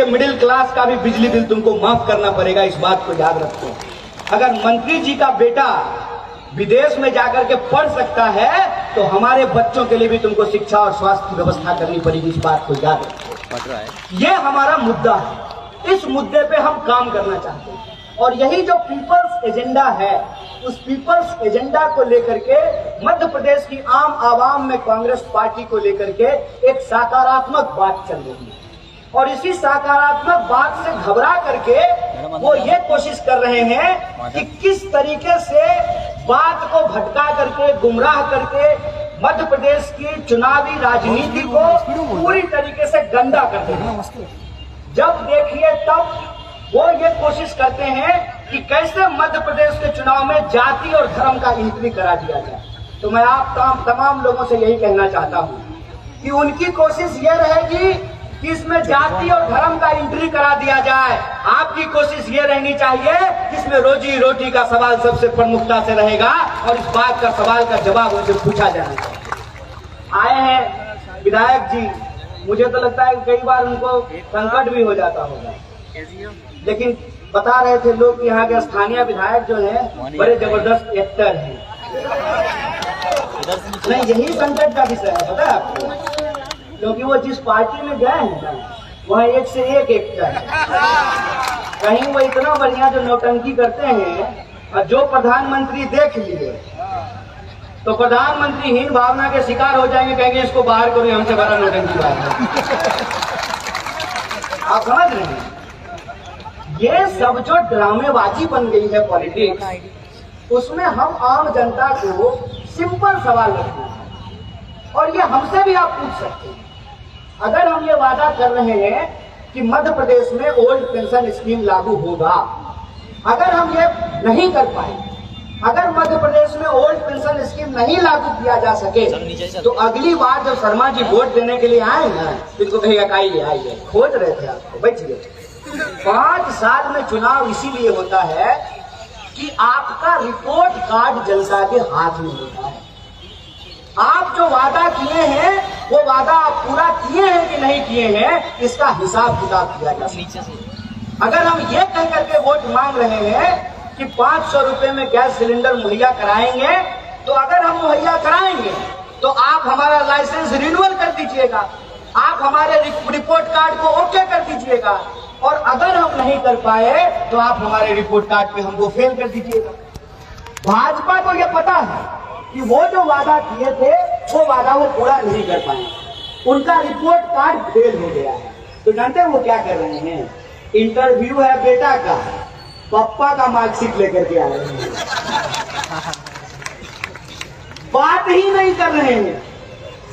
Middle class का भी बिजली बिल तुमको माफ करना पड़ेगा, इस बात को याद रखो। अगर मंत्री जी का बेटा विदेश में जाकर के पढ़ सकता है तो हमारे बच्चों के लिए भी तुमको शिक्षा और स्वास्थ्य की व्यवस्था करनी पड़ेगी, इस बात को याद रखो। ये हमारा मुद्दा है, इस मुद्दे पे हम काम करना चाहते हैं और यही जो पीपल्स एजेंडा है, उस पीपल्स एजेंडा को लेकर के मध्य प्रदेश की आम आवाम में कांग्रेस पार्टी को लेकर के एक सकारात्मक बात चल रही है और इसी सकारात्मक बात से घबरा करके वो ये कोशिश कर रहे हैं कि किस तरीके से बात को भटका करके, गुमराह करके मध्य प्रदेश की चुनावी राजनीति को पूरी तरीके से गंदा कर दें। जब देखिए तब वो ये कोशिश करते हैं कि कैसे मध्य प्रदेश के चुनाव में जाति और धर्म का एंट्री करा दिया जाए। तो मैं आप तमाम लोगों से यही कहना चाहता हूँ कि उनकी कोशिश ये रहेगी कि इसमें जाति और धर्म का एंट्री करा दिया जाए। आपकी कोशिश ये रहनी चाहिए कि इसमें रोजी रोटी का सवाल सबसे प्रमुखता से रहेगा और इस बात का सवाल का जवाब उनसे पूछा जाएगा। आए हैं विधायक जी, मुझे तो लगता है कई बार उनको संकट भी हो जाता होगा, लेकिन बता रहे थे लोग कि यहाँ के स्थानीय विधायक जो है बड़े जबरदस्त एक्टर हैं। नहीं, यही संकट का विषय है, पता है आपको, क्योंकि वो जिस पार्टी में गए हैं ना वहाँ एक से एक एक्टर है। कहीं वो इतना बढ़िया जो नौटंकी करते हैं और जो प्रधानमंत्री देख लिए तो प्रधानमंत्री हीन भावना के शिकार हो जाएंगे, कहेंगे इसको बाहर करो, हमसे बड़ा नौटंकी बात है। आप समझ रहे हैं, ये सब जो ड्रामेबाजी बन गई है पॉलिटिक्स, उसमें हम आम जनता को सिंपल सवाल रखते हैं और ये हमसे भी आप पूछ सकते हैं। अगर हम ये वादा कर रहे हैं कि मध्य प्रदेश में ओल्ड पेंशन स्कीम लागू होगा, अगर हम ये नहीं कर पाए, अगर मध्य प्रदेश में ओल्ड पेंशन स्कीम नहीं लागू किया जा सके तो अगली बार जब शर्मा जी वोट देने के लिए आए ना तो इनको कहेगा आइए, खोज रहे थे आपको, बैठिए। 5 साल में चुनाव इसीलिए होता है कि आपका रिपोर्ट कार्ड जनता के हाथ में होता है। आप जो वादा किए हैं वो वादा आप पूरा किए हैं कि नहीं किए हैं, इसका हिसाब किताब किया जा सकता है। अगर हम ये कह करके वोट मांग रहे हैं कि 500 रुपए में गैस सिलेंडर मुहैया कराएंगे, तो अगर हम मुहैया कराएंगे तो आप हमारा लाइसेंस रिन्यूअल कर दीजिएगा, आप हमारे रिपोर्ट कार्ड को ओके कर दीजिएगा, और अगर हम नहीं कर पाए तो आप हमारे रिपोर्ट कार्ड पे हमको फेल कर दीजिएगा। भाजपा को यह पता है कि वो जो वादा किए थे वो वादा वो पूरा नहीं कर पाए, उनका रिपोर्ट कार्ड फेल हो गया है। तो जानते हैं वो क्या कर रहे हैं, इंटरव्यू है बेटा का, पापा का मार्कशीट लेकर के आ रहे हैं, बात ही नहीं कर रहे हैं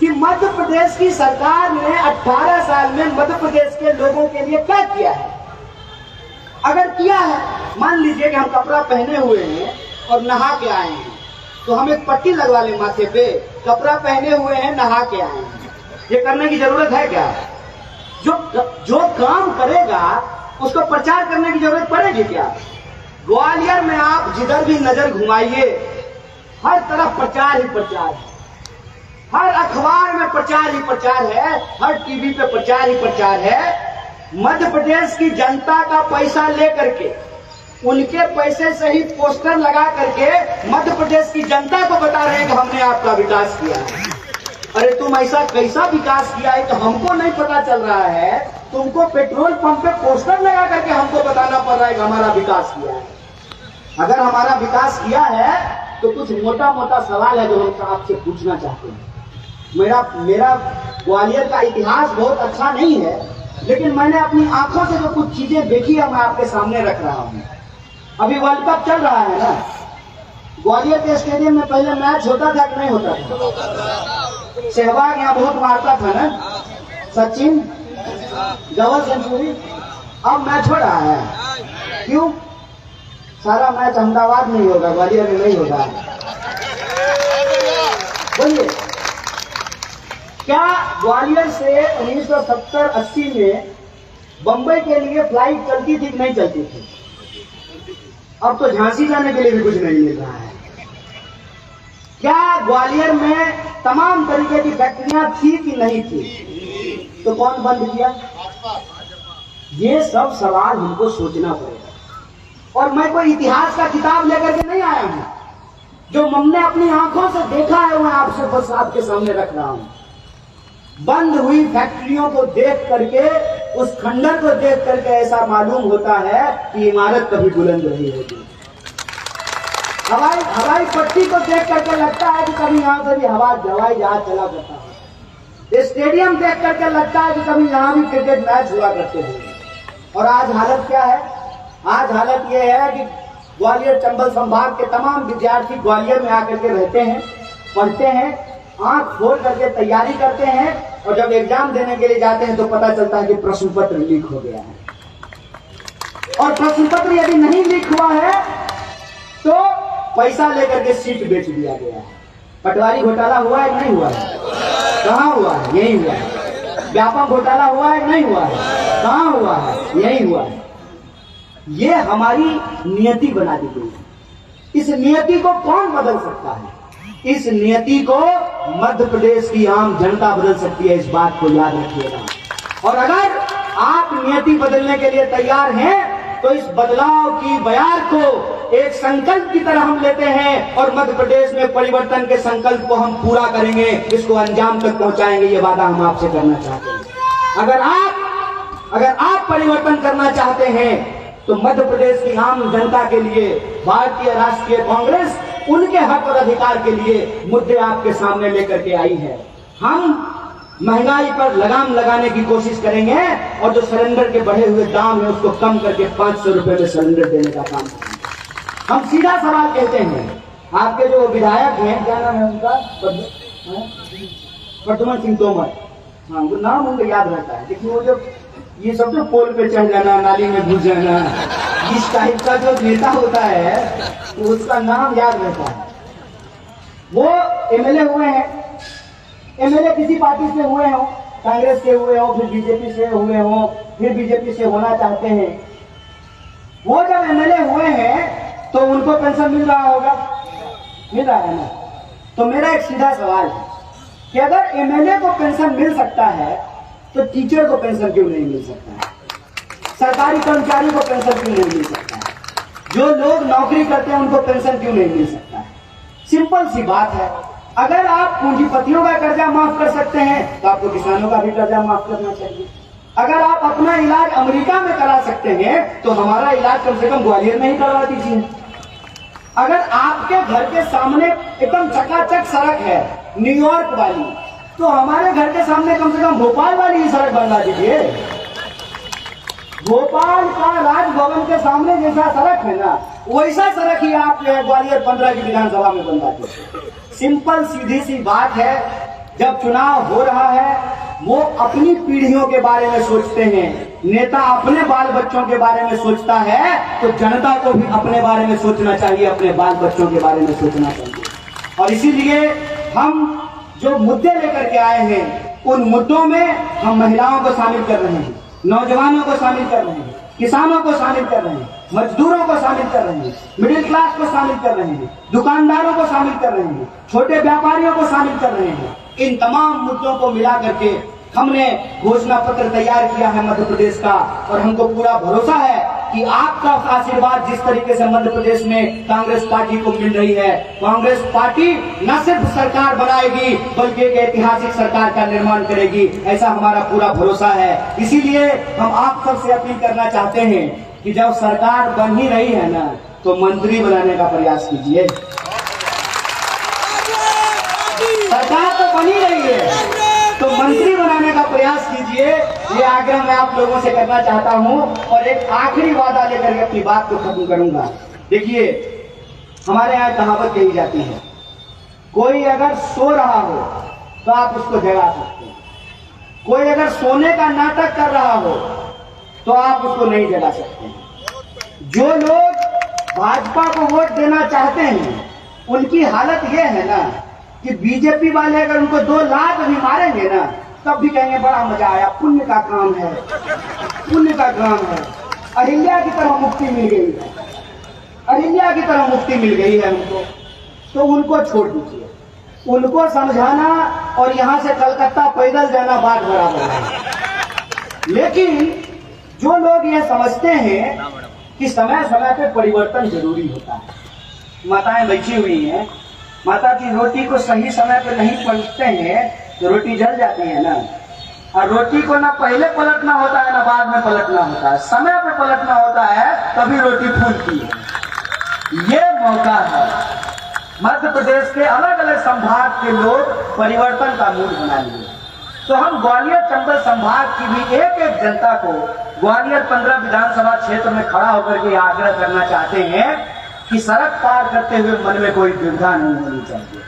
कि मध्य प्रदेश की सरकार ने 18 साल में मध्य प्रदेश के लोगों के लिए क्या किया है। अगर किया है, मान लीजिए कि हम कपड़ा पहने हुए हैं और नहा के आए हैं, तो हम एक पट्टी लगवा लें माथे पे, कपड़ा पहने हुए हैं नहा के आए हैं, ये करने की जरूरत है क्या? जो काम करेगा उसको प्रचार करने की जरूरत पड़ेगी क्या? ग्वालियर में आप जिधर भी नजर घुमाइए हर तरफ प्रचार ही प्रचार है, हर अखबार में प्रचार ही प्रचार है, हर टीवी पे प्रचार ही प्रचार है। मध्य प्रदेश की जनता का पैसा लेकर के, उनके पैसे से ही पोस्टर लगा करके मध्य प्रदेश की जनता को बता रहे हैं कि हमने आपका विकास किया है। अरे तुम ऐसा कैसा विकास किया है तो हमको नहीं पता चल रहा है, तुमको पेट्रोल पंप पे पोस्टर लगा करके हमको बताना पड़ रहा है कि हमारा विकास किया है। अगर हमारा विकास किया है तो कुछ मोटा मोटा सवाल है जो हम आपसे पूछना चाहते हैं। मेरा ग्वालियर का इतिहास बहुत अच्छा नहीं है, लेकिन मैंने अपनी आंखों से जो कुछ चीजें देखी है मैं आपके सामने रख रहा हूँ। अभी वर्ल्ड कप चल रहा है ना, ग्वालियर के स्टेडियम में पहले मैच होता था कि नहीं होता था? सहवाग यहाँ बहुत मारता था ना, सचिन डबल सेंचुरी। अब मैच हो रहा है, क्यों? सारा मैच अहमदाबाद में ही होगा, ग्वालियर में नहीं होगा। बोलिए, क्या ग्वालियर से 1970-80 में बंबई के लिए फ्लाइट चलती थी कि नहीं चलती थी? अब तो झांसी जाने के लिए भी कुछ नहीं मिल रहा है। क्या ग्वालियर में तमाम तरीके की फैक्ट्रियां थी कि नहीं थी? तो कौन बंद किया? ये सब सवाल हमको सोचना पड़ेगा। और मैं कोई इतिहास का किताब लेकर के नहीं आया हूं, जो हमने अपनी आंखों से देखा है मैं आपसे बस आपके सामने रख रहा हूं। बंद हुई फैक्ट्रियों को देख करके, उस खंडर को देख करके ऐसा मालूम होता है कि इमारत कभी बुलंद रही होगी। हवाई पट्टी को देख करके लगता है कि कभी यहां से भी हवाई जहाज चला करता है। स्टेडियम देख करके लगता है कि कभी यहां भी क्रिकेट मैच हुआ करते हैं। और आज हालत क्या है? आज हालत यह है कि ग्वालियर चंबल संभाग के तमाम विद्यार्थी ग्वालियर में आकर के रहते हैं, पढ़ते हैं, आंख खोल करके तैयारी करते हैं, और जब एग्जाम देने के लिए जाते हैं तो पता चलता है कि प्रश्न पत्र लीक हो गया है। और प्रश्न पत्र यदि नहीं लीक हुआ है तो पैसा लेकर के सीट बेच दिया गया है। पटवारी घोटाला हुआ है नहीं हुआ है? कहां हुआ है? यही हुआ है। व्यापक घोटाला हुआ है नहीं हुआ है? कहां हुआ है? यही हुआ है। ये हमारी नियति बना दी गई है। इस नियति को कौन बदल सकता है? इस नियति को मध्य प्रदेश की आम जनता बदल सकती है, इस बात को याद रखिएगा। और अगर आप नियति बदलने के लिए तैयार हैं तो इस बदलाव की बयार को एक संकल्प की तरह हम लेते हैं और मध्य प्रदेश में परिवर्तन के संकल्प को हम पूरा करेंगे, इसको अंजाम तक पहुंचाएंगे। ये वादा हम आपसे करना चाहते हैं। अगर आप परिवर्तन करना चाहते हैं तो मध्य प्रदेश की आम जनता के लिए भारतीय राष्ट्रीय कांग्रेस उनके हक और अधिकार के लिए मुद्दे आपके सामने लेकर के आई है। हम महंगाई पर लगाम लगाने की कोशिश करेंगे और जो सिलेंडर के बढ़े हुए दाम है उसको कम करके 500 रुपए में सिलेंडर देने का काम करेंगे। हम सीधा सवाल कहते हैं, आपके जो विधायक हैं, क्या नाम है उनका? प्रद्युमन सिंह तोमर। हाँ, वो नाम उनको याद रहता है, लेकिन वो जो ये सब जो पोल पे चढ़ जाना, नाली में घुस जाना, इस टाइप का जो नेता होता है तो उसका नाम याद रहता है। वो एमएलए हुए हैं, एमएलए किसी पार्टी से हुए हो, कांग्रेस से हुए हो, फिर बीजेपी से हुए हो, फिर बीजेपी से होना चाहते हैं। वो जब एमएलए हुए हैं तो उनको पेंशन मिल रहा होगा, मिल रहा है ना? तो मेरा एक सीधा सवाल है कि अगर एमएलए को पेंशन मिल सकता है तो टीचर को पेंशन क्यों नहीं मिल सकता है? सरकारी कर्मचारी को पेंशन क्यों नहीं मिल सकता है? जो लोग नौकरी करते हैं उनको पेंशन क्यों नहीं मिल सकता है? सिंपल सी बात है। अगर आप पूंजीपतियों का कर्जा माफ कर सकते हैं तो आपको किसानों का भी कर्जा माफ करना चाहिए। अगर आप अपना इलाज अमेरिका में करा सकते हैं तो हमारा इलाज कम से कम ग्वालियर में ही करवा दीजिए। अगर आपके घर के सामने एकदम चकाचक सड़क है न्यूयॉर्क वाली, तो हमारे घर के सामने कम से कम भोपाल वाली ही सड़क बनवा दीजिए। भोपाल का राजभवन के सामने जैसा सड़क है ना, वैसा सड़क ही आप जो है ग्वालियर 15 की विधानसभा में बनवा दीजिए। सिंपल सीधी सी बात है। जब चुनाव हो रहा है वो अपनी पीढ़ियों के बारे में सोचते हैं, नेता अपने बाल बच्चों के बारे में सोचता है, तो जनता को भी अपने बारे में सोचना चाहिए, अपने बाल बच्चों के बारे में सोचना चाहिए। और इसीलिए हम जो मुद्दे लेकर के आए हैं उन मुद्दों में हम महिलाओं को शामिल कर रहे हैं, नौजवानों को शामिल कर रहे हैं, किसानों को शामिल कर रहे हैं, मजदूरों को शामिल कर रहे हैं, मिडिल क्लास को शामिल कर रहे हैं, दुकानदारों को शामिल कर रहे हैं, छोटे व्यापारियों को शामिल कर रहे हैं। इन तमाम मुद्दों को मिला करके हमने घोषणा पत्र तैयार किया है मध्य प्रदेश का। और हमको पूरा भरोसा है कि आपका आशीर्वाद जिस तरीके से मध्य प्रदेश में कांग्रेस पार्टी को मिल रही है, कांग्रेस पार्टी न सिर्फ सरकार बनाएगी बल्कि एक ऐतिहासिक सरकार का निर्माण करेगी, ऐसा हमारा पूरा भरोसा है। इसीलिए हम आप सबसे अपील करना चाहते हैं कि जब सरकार बन ही रही है ना, तो मंत्री बनाने का प्रयास कीजिए। सरकार तो बन ही रही है तो मंत्री बनाने का प्रयास कीजिए। ये आग्रह मैं आप लोगों से करना चाहता हूं। और एक आखिरी वादा लेकर के अपनी बात को खत्म करूंगा। देखिए, हमारे यहाँ कहावत कही जाती है, कोई अगर सो रहा हो तो आप उसको जगा सकते हैं, कोई अगर सोने का नाटक कर रहा हो तो आप उसको नहीं जगा सकते। जो लोग भाजपा को वोट देना चाहते हैं उनकी हालत ये है ना कि बीजेपी वाले अगर उनको 2 लाख भी मारेंगे ना तब भी कहेंगे बड़ा मजा आया, पुण्य का काम है, पुण्य का काम है। अहिल्या की तरह मुक्ति मिल गई है, अहिल्या की तरह मुक्ति मिल गई है उनको, तो उनको छोड़ दीजिए। उनको समझाना और यहां से कलकत्ता पैदल जाना बात बराबर है। लेकिन जो लोग ये समझते हैं कि समय समय पे परिवर्तन जरूरी होता है, माताएं बैठी हुई हैं, माता की रोटी को सही समय पे नहीं पलटते हैं तो रोटी जल जाती है ना। और रोटी को ना पहले पलटना होता है ना बाद में पलटना होता है, समय पे पलटना होता है तभी रोटी फूलती है। ये मौका है मध्य प्रदेश के अलग अलग संभाग के लोग परिवर्तन का मूड बना लिए। तो हम ग्वालियर चंबल संभाग की भी एक एक जनता को ग्वालियर 15 विधानसभा क्षेत्र में खड़ा होकर के आग्रह करना चाहते हैं कि सड़क पार करते हुए मन में कोई दुविधा नहीं होनी चाहिए।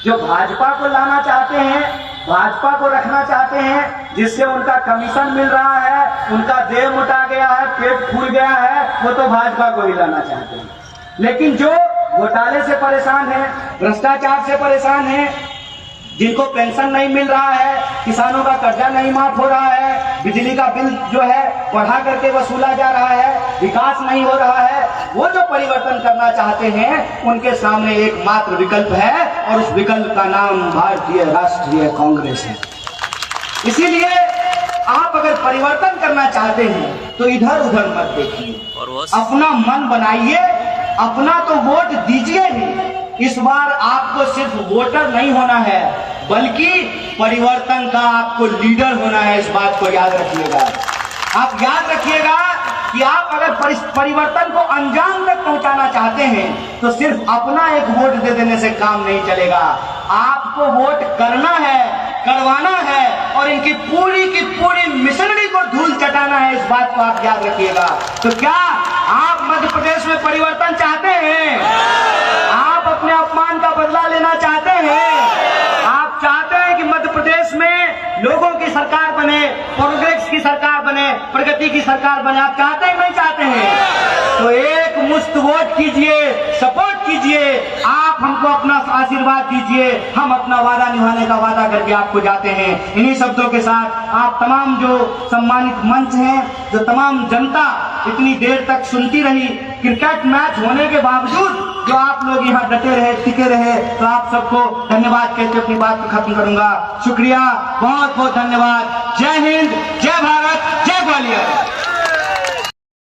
जो भाजपा को लाना चाहते हैं, भाजपा को रखना चाहते हैं, जिससे उनका कमीशन मिल रहा है, उनका देह मोटा गया है, पेट फूल गया है, वो तो भाजपा को ही लाना चाहते हैं। लेकिन जो घोटाले से परेशान है, भ्रष्टाचार से परेशान है, जिनको पेंशन नहीं मिल रहा है, किसानों का कर्जा नहीं माफ हो रहा है, बिजली का बिल जो है बढ़ा करके वसूला जा रहा है, विकास नहीं हो रहा है, वो जो परिवर्तन करना चाहते हैं उनके सामने एकमात्र विकल्प है और उस विकल्प का नाम भारतीय राष्ट्रीय कांग्रेस है। इसीलिए आप अगर परिवर्तन करना चाहते हैं तो इधर उधर मत देखिए, अपना मन बनाइए, अपना तो वोट दीजिए ही। इस बार आपको सिर्फ वोटर नहीं होना है बल्कि परिवर्तन का आपको लीडर होना है। इस बात को याद रखिएगा। आप याद रखिएगा कि आप अगर परिवर्तन को अंजाम तक पहुंचाना चाहते हैं तो सिर्फ अपना एक वोट दे देने से काम नहीं चलेगा। आपको वोट करना है, करवाना है और इनकी की पूरी मिशनरी को धूल चटाना है। इस बात को आप याद रखिएगा। तो क्या आप मध्य प्रदेश में परिवर्तन चाहते हैं? आप अपने अपमान का बदला लेना चाहते हैं? आप चाहते हैं कि मध्य प्रदेश में लोगों की सरकार बने, प्रोग्रेस की सरकार बने, प्रगति की सरकार बने? आप चाहते हैं नहीं चाहते हैं? तो एक मुश्त वोट कीजिए, सपोर्ट कीजिए, आप हमको अपना आशीर्वाद दीजिए, हम अपना वादा निभाने का वादा करके आपको जाते हैं। इन्हीं शब्दों के साथ आप तमाम जो सम्मानित मंच हैं, जो तमाम जनता इतनी देर तक सुनती रही, क्रिकेट मैच होने के बावजूद जो आप लोग यहाँ डटे रहे, टिके रहे, तो आप सबको धन्यवाद कहते अपनी बात को खत्म करूंगा। शुक्रिया, बहुत बहुत धन्यवाद। जय हिंद, जय भारत, जय ग्वालियर।